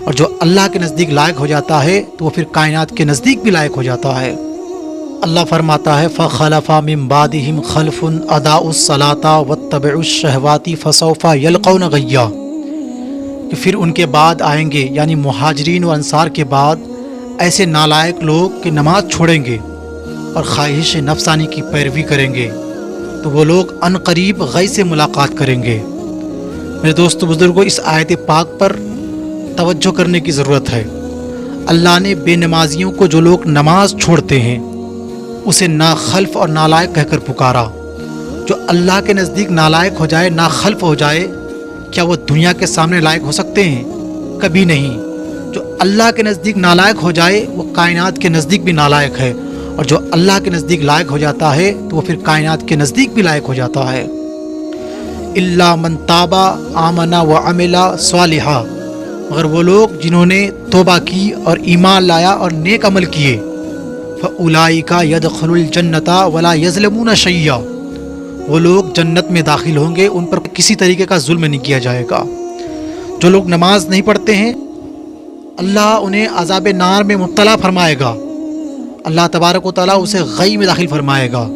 اور جو اللہ کے نزدیک لائق ہو جاتا ہے تو وہ پھر کائنات کے نزدیک بھی لائق ہو جاتا ہے۔ اللہ فرماتا ہے فَخَلَفَ مِن بَعْدِهِمْ خَلْفٌ أَضَاعُوا الصَّلَاةَ وَاتَّبَعُوا الشَّهَوَاتِ فَسَوْفَ يَلْقَوْنَ غَيًّا، کہ پھر ان کے بعد آئیں گے، یعنی مہاجرین و انصار کے بعد ایسے نالائق لوگ کہ نماز چھوڑیں گے اور خواہش نفسانی کی پیروی کریں گے، تو وہ لوگ عن قریب غی سے ملاقات کریں گے۔ میرے دوستو بزرگوں، اس آیت پاک پر توجہ کرنے کی ضرورت ہے۔ اللہ نے بے نمازیوں کو، جو لوگ نماز چھوڑتے ہیں، اسے ناخلف اور نالائق کہہ کر پکارا۔ جو اللہ کے نزدیک نالائق ہو جائے، ناخلف ہو جائے، کیا وہ دنیا کے سامنے لائق ہو سکتے ہیں؟ کبھی نہیں۔ جو اللہ کے نزدیک نالائق ہو جائے وہ کائنات کے نزدیک بھی نالائق ہے، اور جو اللہ کے نزدیک لائق ہو جاتا ہے تو وہ پھر کائنات کے نزدیک بھی لائق ہو جاتا ہے۔ الا من تاب آمن وعمل صالحا، مگر وہ لوگ جنہوں نے توبہ کی اور ایمان لایا اور نیک عمل کیے، فاولئک يدخلون الجنۃ ولا یظلمون شیئا، وہ لوگ جنت میں داخل ہوں گے، ان پر کسی طریقے کا ظلم نہیں کیا جائے گا۔ جو لوگ نماز نہیں پڑھتے ہیں، اللہ انہیں عذاب نار میں مبتلا فرمائے گا، اللہ تبارک و تعالیٰ اسے غی میں داخل فرمائے گا۔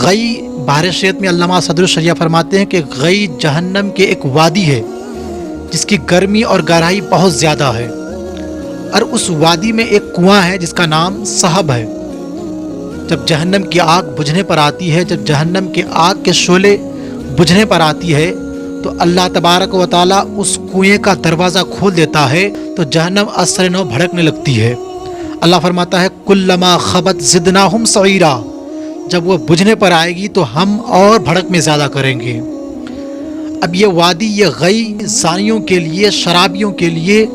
غی بحر شریعت میں علامہ صدر الشریعہ فرماتے ہیں کہ غی جہنم کے ایک وادی ہے جس کی گرمی اور گہرائی بہت زیادہ ہے، اور اس وادی میں ایک کنواں ہے جس کا نام صحب ہے۔ جب جہنم کی آگ بجھنے پر آتی ہے، جب جہنم کے آگ کے شعلے بجھنے پر آتی ہے، تو اللہ تبارک و تعالیٰ اس کنویں کا دروازہ کھول دیتا ہے تو جہنم اثر نو بھڑکنے لگتی ہے۔ اللہ فرماتا ہے کلما خبت زدناہم سعیرا، جب وہ بجھنے پر آئے گی تو ہم اور بھڑک میں زیادہ کریں گے۔ اب یہ وادی، یہ غی زانیوں کے لیے، شرابیوں کے لیے،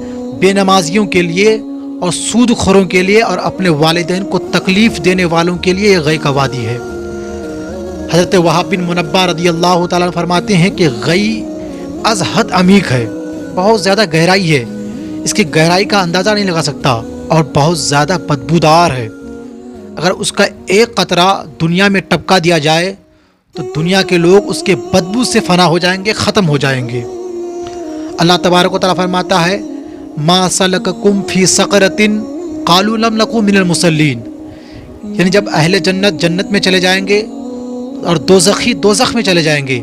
بے نمازیوں کے لیے اور سود خوروں کے لیے اور اپنے والدین کو تکلیف دینے والوں کے لیے یہ غی کا وادی ہے۔ حضرت وہاب بن منبہ رضی اللہ تعالیٰ فرماتے ہیں کہ غی از حد عمیق ہے، بہت زیادہ گہرائی ہے، اس کی گہرائی کا اندازہ نہیں لگا سکتا، اور بہت زیادہ بدبودار ہے۔ اگر اس کا ایک قطرہ دنیا میں ٹپکا دیا جائے تو دنیا کے لوگ اس کے بدبو سے فنا ہو جائیں گے، ختم ہو جائیں گے۔ اللہ تبارک و تعالیٰ فرماتا ہے ما سلککم فی سقرۃ قالوا لم نکن من المصلین، یعنی جب اہل جنت جنت میں چلے جائیں گے اور دوزخی دوزخ میں چلے جائیں گے،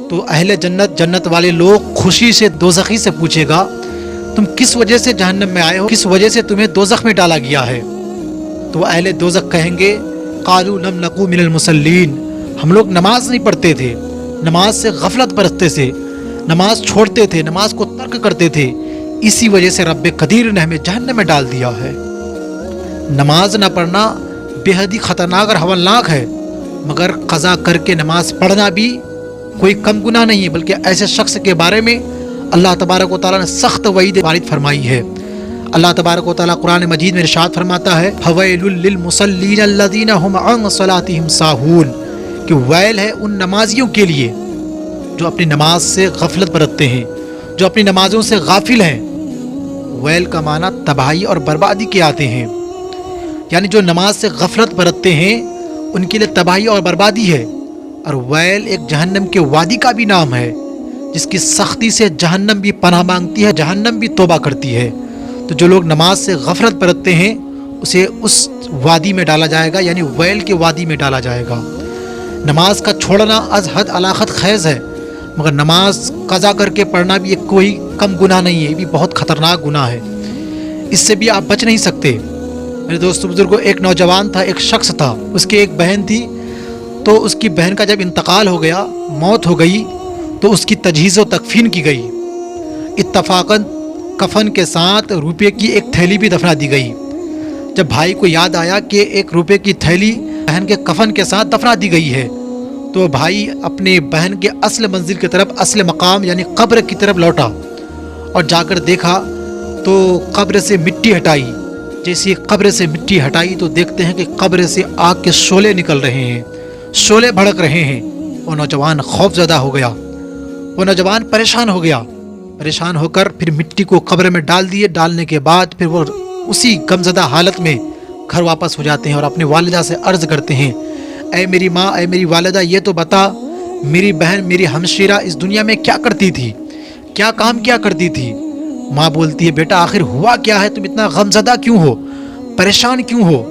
تو اہل جنت، جنت والے لوگ خوشی سے دوزخی سے پوچھے گا تم کس وجہ سے جہنم میں آئے ہو، کس وجہ سے تمہیں دوزخ میں ڈالا گیا ہے؟ تو وہ اہل دوزخ کہیں گے قالوا لم نکن من المصلین، ہم لوگ نماز نہیں پڑھتے تھے، نماز سے غفلت برتتے تھے، نماز چھوڑتے تھے، نماز کو ترک کرتے تھے، اسی وجہ سے رب قدیر نے ہمیں جہنم میں ڈال دیا ہے۔ نماز نہ پڑھنا بے حد ہی خطرناک اور ہولناک ہے، مگر قضا کر کے نماز پڑھنا بھی کوئی کم گناہ نہیں ہے، بلکہ ایسے شخص کے بارے میں اللہ تبارک و تعالیٰ نے سخت وعید وارد فرمائی ہے۔ اللہ تبارک و تعالیٰ قرآن مجید میں ارشاد فرماتا ہے فویل للمصلین الذین هم عن صلاتهم ساہون، کہ ویل ہے ان نمازیوں کے لیے جو اپنی نماز سے غفلت برتتے ہیں، جو اپنی نمازوں سے غافل ہیں۔ ویل کا معنی تباہی اور بربادی کے آتے ہیں، یعنی جو نماز سے غفلت برتتے ہیں ان کے لیے تباہی اور بربادی ہے۔ اور ویل ایک جہنم کے وادی کا بھی نام ہے جس کی سختی سے جہنم بھی پناہ مانگتی ہے، جہنم بھی توبہ کرتی ہے۔ تو جو لوگ نماز سے غفلت برتتے ہیں اسے اس وادی میں ڈالا جائے گا، یعنی ویل کے وادی میں ڈالا جائے گا۔ نماز کا چھوڑنا از حد علاقت خیز ہے، مگر نماز قضا کر کے پڑھنا بھی ایک کوئی کم گناہ نہیں ہے، یہ بھی بہت خطرناک گناہ ہے، اس سے بھی آپ بچ نہیں سکتے۔ میرے دوستو بزرگوں، ایک نوجوان تھا، ایک شخص تھا، اس کی ایک بہن تھی، تو اس کی بہن کا جب انتقال ہو گیا، موت ہو گئی، تو اس کی تجہیز و تکفین کی گئی۔ اتفاقاً کفن کے ساتھ روپے کی ایک تھیلی بھی دفنا دی گئی۔ جب بھائی کو یاد آیا کہ ایک روپے کی تھیلی بہن کے کفن کے ساتھ دفنا دی گئی ہے، تو بھائی اپنے بہن کے اصل منزل کی طرف، اصل مقام یعنی قبر کی طرف لوٹا اور جا کر دیکھا تو قبر سے مٹی ہٹائی۔ جیسی قبر سے مٹی ہٹائی تو دیکھتے ہیں کہ قبر سے آگ کے شعلے نکل رہے ہیں، شعلے بھڑک رہے ہیں۔ وہ نوجوان خوف زدہ ہو گیا، وہ نوجوان پریشان ہو گیا، پریشان ہو کر پھر مٹی کو قبر میں ڈال دیے۔ ڈالنے کے بعد پھر وہ اسی غمزدہ حالت میں گھر واپس ہو جاتے ہیں اور اپنی والدہ سے عرض کرتے ہیں اے میری ماں، اے میری والدہ، یہ تو بتا میری بہن، میری ہمشیرہ اس دنیا میں کیا کرتی تھی، کیا کام کیا کرتی تھی؟ ماں بولتی ہے بیٹا آخر ہوا کیا ہے، تم اتنا غمزدہ کیوں ہو، پریشان کیوں ہو؟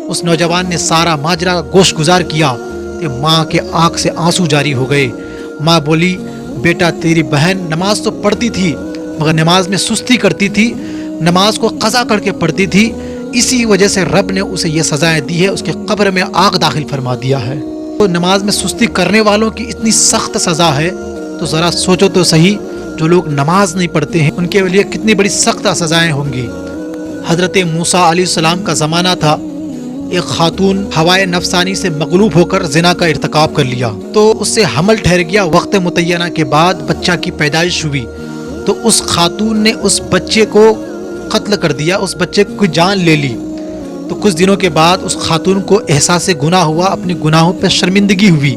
اس نوجوان نے سارا ماجرا گوش گزار کیا کہ ماں کے آنکھ سے آنسو جاری ہو گئے۔ ماں بولی بیٹا تیری بہن نماز تو پڑھتی تھی مگر نماز میں سستی کرتی تھی، نماز کو قضا کر کے پڑھتی تھی، اسی وجہ سے رب نے اسے یہ سزائیں دی ہے، اس کے قبر میں آگ داخل فرما دیا ہے۔ تو نماز میں سستی کرنے والوں کی اتنی سخت سزا ہے تو ذرا سوچو تو صحیح، جو لوگ نماز نہیں پڑھتے ہیں ان کے لیے کتنی بڑی سخت سزائیں ہوں گی۔ حضرت موسیٰ علیہ السلام کا زمانہ تھا، ایک خاتون ہوائے نفسانی سے مغلوب ہو کر زنا کا ارتکاب کر لیا تو اس سے حمل ٹھہر گیا۔ وقت متعینہ کے بعد بچہ کی پیدائش ہوئی تو اس خاتون نے اس بچے کو قتل کر دیا، اس بچے کو جان لے لی۔ تو کچھ دنوں کے بعد اس خاتون کو احساس گناہ ہوا، اپنی گناہوں پہ شرمندگی ہوئی،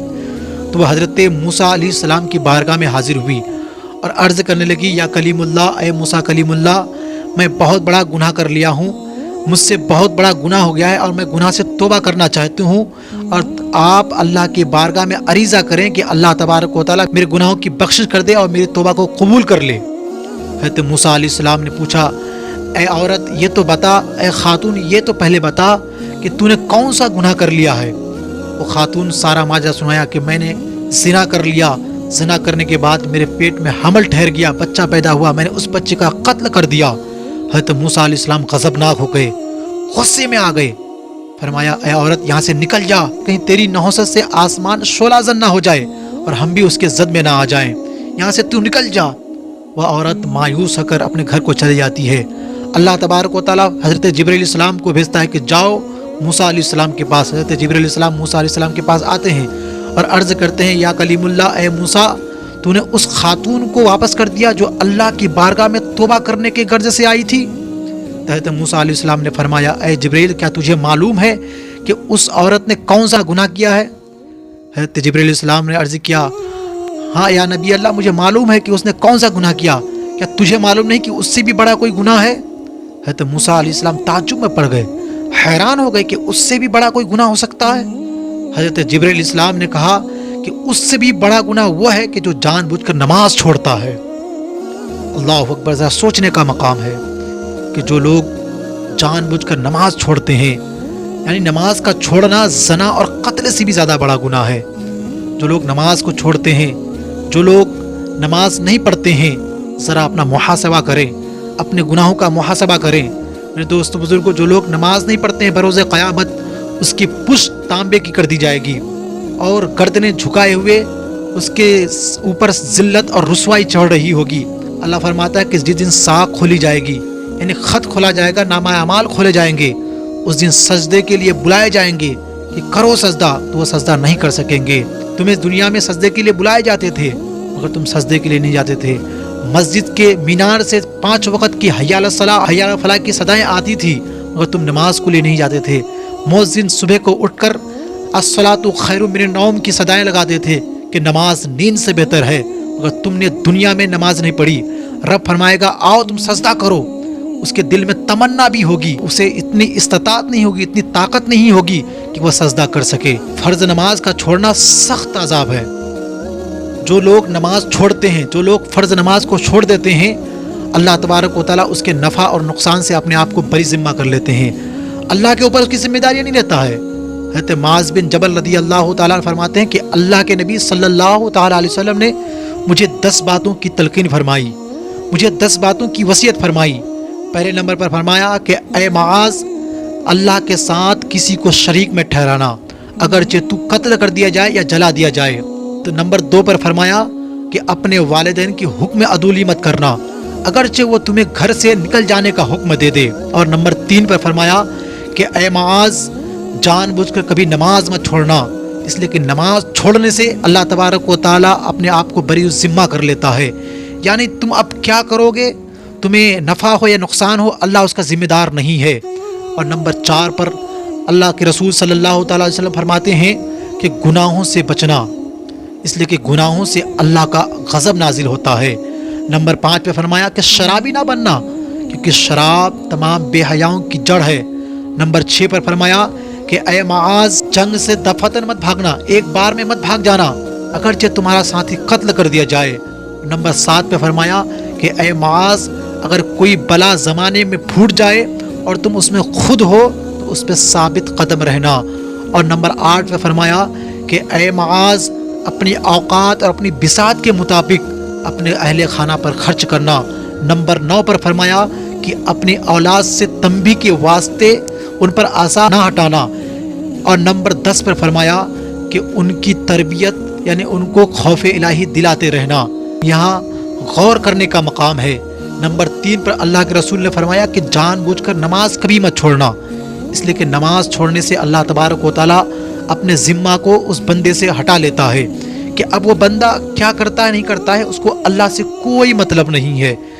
تو وہ حضرت موسیٰ علیہ السلام کی بارگاہ میں حاضر ہوئی اور عرض کرنے لگی یا کلیم اللہ، اے موسیٰ کلیم اللہ، میں بہت بڑا گناہ کر لیا ہوں، مجھ سے بہت بڑا گناہ ہو گیا ہے اور میں گناہ سے توبہ کرنا چاہتی ہوں، اور آپ اللہ کی بارگاہ میں عریضہ کریں کہ اللہ تبارک و تعالیٰ میرے گناہوں کی بخشش کر دے اور میری توبہ کو قبول کر لے۔ حضرت موسیٰ علیہ السلام نے پوچھا اے عورت یہ تو بتا، اے خاتون یہ تو پہلے بتا کہ تو نے کون سا گناہ کر لیا ہے؟ وہ خاتون سارا ماجرا سنایا کہ میں نے زنا کر لیا، زنا کرنے کے بعد میرے پیٹ میں حمل ٹھہر گیا، بچہ پیدا ہوا، میں نے اس بچے کا قتل کر دیا۔ حضرت موسیٰ علیہ السلام غضبناک ہو گئے، غصے میں آ گئے، فرمایا اے عورت یہاں سے نکل جا، کہیں تیری نحوست سے آسمان شعلہ زن نہ ہو جائے اور ہم بھی اس کے زد میں نہ آ جائیں، یہاں سے تو نکل جا۔ وہ عورت مایوس ہو کر اپنے گھر کو چلی جاتی ہے۔ اللہ تبارک و تعالیٰ حضرت جبرائیل علیہ السلام کو بھیجتا ہے کہ جاؤ موسیٰ علیہ السلام کے پاس۔ حضرت جبرائیل علیہ السلام موسیٰ علیہ السلام کے پاس آتے ہیں اور عرض کرتے ہیں یا کلیم اللہ، اے موسیٰ تو نے اس خاتون کو واپس کر دیا جو اللہ کی بارگاہ میں توبہ کرنے کے غرض سے آئی تھی۔ حضرت موسیٰ علیہ السلام نے فرمایا اے جبرائیل کیا تجھے معلوم ہے کہ اس عورت نے کون سا گناہ کیا ہے؟ حضرت جبرائیل علیہ السلام نے عرض کیا ہاں یا نبی اللہ مجھے معلوم ہے کہ اس نے کون سا گناہ کیا، کیا تجھے معلوم نہیں کہ اس سے بھی بڑا کوئی گناہ ہے؟ حضرت موسیٰ علیہ السلام تعجب میں پڑ گئے، حیران ہو گئے کہ اس سے بھی بڑا کوئی گناہ ہو سکتا ہے؟ حضرت جبرائیل علیہ السلام نے کہا کہ اس سے بھی بڑا گناہ وہ ہے کہ جو جان بوجھ کر نماز چھوڑتا ہے۔ اللہ اکبر، ذرا سوچنے کا مقام ہے کہ جو لوگ جان بوجھ کر نماز چھوڑتے ہیں، یعنی نماز کا چھوڑنا زنا اور قتل سے بھی زیادہ بڑا گناہ ہے۔ جو لوگ نماز کو چھوڑتے ہیں، جو لوگ نماز نہیں پڑھتے ہیں، ذرا اپنا محاسبہ کریں، اپنے گناہوں کا محاسبہ کریں۔ میرے دوست بزرگوں، جو لوگ نماز نہیں پڑھتے ہیں بروز قیامت اس کی پشت تانبے کی کر دی جائے گی اور گردنیں جھکائے ہوئے اس کے اوپر ذلت اور رسوائی چڑھ رہی ہوگی۔ اللہ فرماتا ہے کہ جس دن ساق کھولی جائے گی، یعنی خط کھولا جائے گا، نامہ اعمال کھولے جائیں گے، اس دن سجدے کے لیے بلائے جائیں گے کہ کرو سجدہ، تو وہ سجدہ نہیں کر سکیں گے۔ تمہیں دنیا میں سجدے کے لیے بلائے جاتے تھے مگر تم سجدے کے لیے نہیں جاتے تھے۔ مسجد کے مینار سے 5 وقت کی حی علی الصلاۃ، حی علی الفلاح کی صدائیں آتی تھی مگر تم نماز کو لیے نہیں جاتے تھے۔ مؤذن صبح کو اٹھ کر الصلاۃ خیر من النوم کی صدائیں لگاتے تھے کہ نماز نیند سے بہتر ہے، مگر تم نے دنیا میں نماز نہیں پڑھی۔ رب فرمائے گا آؤ تم سجدہ کرو، اس کے دل میں تمنا بھی ہوگی، اسے اتنی استطاعت نہیں ہوگی، اتنی طاقت نہیں ہوگی کہ وہ سجدہ کر سکے۔ فرض نماز کا چھوڑنا سخت عذاب ہے۔ جو لوگ نماز چھوڑتے ہیں، جو لوگ فرض نماز کو چھوڑ دیتے ہیں، اللہ تبارک و تعالیٰ اس کے نفع اور نقصان سے اپنے آپ کو بری ذمہ کر لیتے ہیں۔ اللہ کے اوپر اس کی ذمہ داریاں نہیں لیتا ہے۔ حضرت معاذ بن جبل رضی اللہ تعالیٰ فرماتے ہیں کہ اللہ کے نبی صلی اللہ تعالیٰ علیہ وسلم نے مجھے 10 باتوں کی تلقین فرمائی، مجھے 10 باتوں کی وصیت فرمائی۔ پہلے نمبر پر فرمایا کہ اے معاذ، اللہ کے ساتھ کسی کو شریک میں ٹھہرانا، اگرچہ تو قتل کر دیا جائے یا جلا دیا جائے۔ تو نمبر 2 پر فرمایا کہ اپنے والدین کی حکم عدولی مت کرنا، اگرچہ وہ تمہیں گھر سے نکل جانے کا حکم دے دے۔ اور نمبر 3 پر فرمایا کہ اے معاذ، جان بوجھ کر کبھی نماز مت چھوڑنا، اس لیے کہ نماز چھوڑنے سے اللہ تبارک و تعالیٰ اپنے آپ کو بری ذمہ کر لیتا ہے۔ یعنی تم اب کیا کرو گے، تمہیں نفع ہو یا نقصان ہو، اللہ اس کا ذمہ دار نہیں ہے۔ اور نمبر 4 پر اللہ کے رسول صلی اللہ تعالیٰ علیہ وسلم فرماتے ہیں کہ گناہوں سے بچنا، اس لیے کہ گناہوں سے اللہ کا غضب نازل ہوتا ہے۔ نمبر 5 پہ فرمایا کہ شرابی نہ بننا، کیونکہ شراب تمام بے حیاؤں کی جڑ ہے۔ نمبر 6 پر فرمایا کہ اے معاذ، جنگ سے دفعتاً مت بھاگنا، ایک بار میں مت بھاگ جانا، اگرچہ تمہارا ساتھی قتل کر دیا جائے۔ نمبر 7 پہ فرمایا کہ اے معاذ، اگر کوئی بلا زمانے میں پھوٹ جائے اور تم اس میں خود ہو تو اس پہ ثابت قدم رہنا۔ اور نمبر 8 پہ فرمایا کہ اے معاذ اپنی اوقات اور اپنی بساط کے مطابق اپنے اہل خانہ پر خرچ کرنا۔ نمبر 9 پر فرمایا کہ اپنی اولاد سے تنبیہ کے واسطے ان پر آسا نہ ہٹانا۔ اور نمبر 10 پر فرمایا کہ ان کی تربیت یعنی ان کو خوف الہی دلاتے رہنا۔ یہاں غور کرنے کا مقام ہے۔ نمبر 3 پر اللہ کے رسول نے فرمایا کہ جان بوجھ کر نماز کبھی مت چھوڑنا، اس لیے کہ نماز چھوڑنے سے اللہ تبارک و تعالیٰ اپنے ذمہ کو اس بندے سے ہٹا لیتا ہے کہ اب وہ بندہ کیا کرتا ہے نہیں کرتا ہے اس کو اللہ سے کوئی مطلب نہیں ہے۔